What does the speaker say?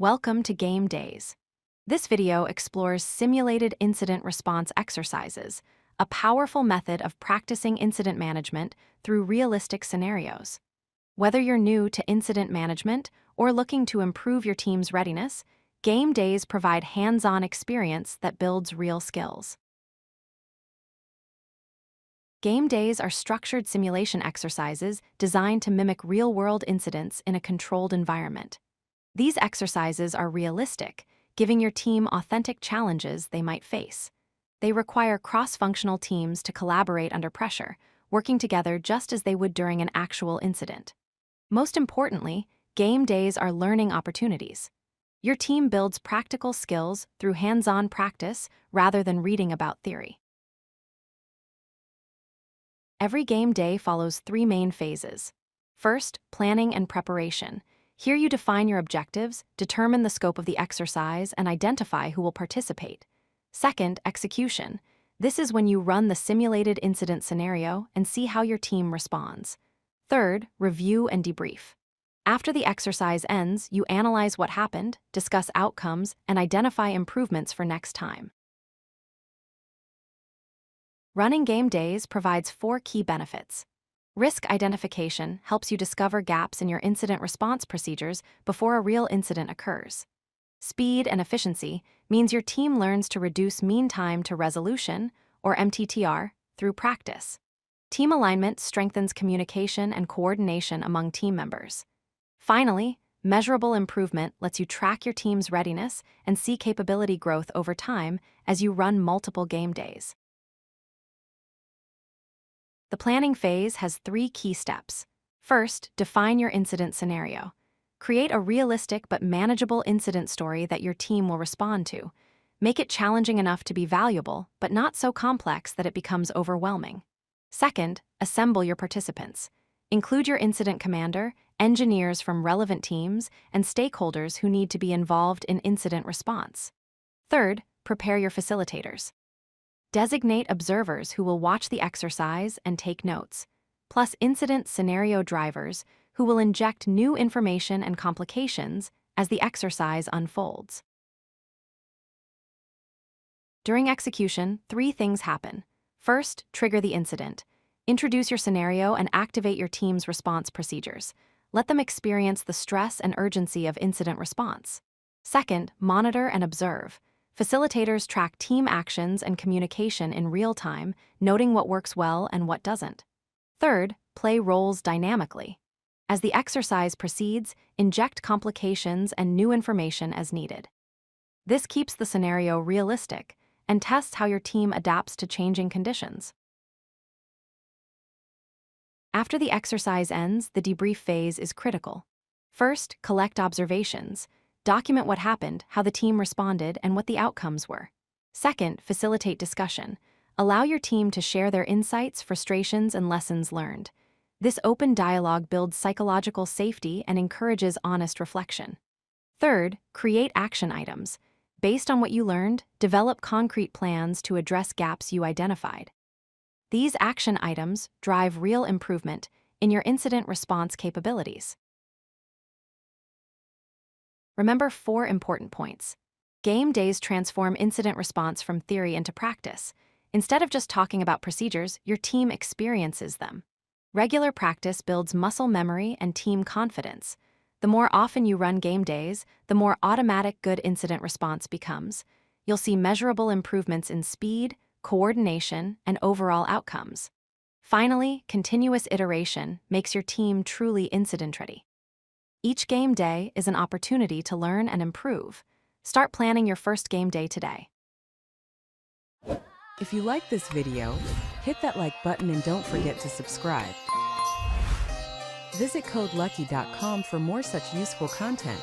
Welcome to Game Days. This video explores simulated incident response exercises, a powerful method of practicing incident management through realistic scenarios. Whether you're new to incident management or looking to improve your team's readiness, Game Days provide hands-on experience that builds real skills. Game Days are structured simulation exercises designed to mimic real-world incidents in a controlled environment. These exercises are realistic, giving your team authentic challenges they might face. They require cross-functional teams to collaborate under pressure, working together just as they would during an actual incident. Most importantly, Game Days are learning opportunities. Your team builds practical skills through hands-on practice rather than reading about theory. Every Game Day follows three main phases. First, planning and preparation. Here you define your objectives, determine the scope of the exercise, and identify who will participate. Second, execution. This is when you run the simulated incident scenario and see how your team responds. Third, review and debrief. After the exercise ends, you analyze what happened, discuss outcomes, and identify improvements for next time. Running Game Days provides 4 key benefits. Risk identification helps you discover gaps in your incident response procedures before a real incident occurs. Speed and efficiency means your team learns to reduce mean time to resolution, or MTTR, through practice. Team alignment strengthens communication and coordination among team members. Finally, measurable improvement lets you track your team's readiness and see capability growth over time as you run multiple game days. The planning phase has 3 key steps. First, define your incident scenario. Create a realistic but manageable incident story that your team will respond to. Make it challenging enough to be valuable, but not so complex that it becomes overwhelming. Second, assemble your participants. Include your incident commander, engineers from relevant teams, and stakeholders who need to be involved in incident response. Third, prepare your facilitators. Designate observers who will watch the exercise and take notes, plus incident scenario drivers who will inject new information and complications as the exercise unfolds. During execution, 3 things happen. First, trigger the incident. Introduce your scenario and activate your team's response procedures. Let them experience the stress and urgency of incident response. Second, monitor and observe. Facilitators track team actions and communication in real time, noting what works well and what doesn't. Third, play roles dynamically. As the exercise proceeds, inject complications and new information as needed. This keeps the scenario realistic and tests how your team adapts to changing conditions. After the exercise ends, the debrief phase is critical. First, collect observations. Document what happened, how the team responded, and what the outcomes were. Second, facilitate discussion. Allow your team to share their insights, frustrations, and lessons learned. This open dialogue builds psychological safety and encourages honest reflection. Third, create action items. Based on what you learned, develop concrete plans to address gaps you identified. These action items drive real improvement in your incident response capabilities. Remember 4 important points. Game Days transform incident response from theory into practice. Instead of just talking about procedures, your team experiences them. Regular practice builds muscle memory and team confidence. The more often you run Game Days, the more automatic good incident response becomes. You'll see measurable improvements in speed, coordination, and overall outcomes. Finally, continuous iteration makes your team truly incident-ready. Each game day is an opportunity to learn and improve. Start planning your first game day today. If you like this video, hit that like button and don't forget to subscribe. Visit codelucky.com for more such useful content.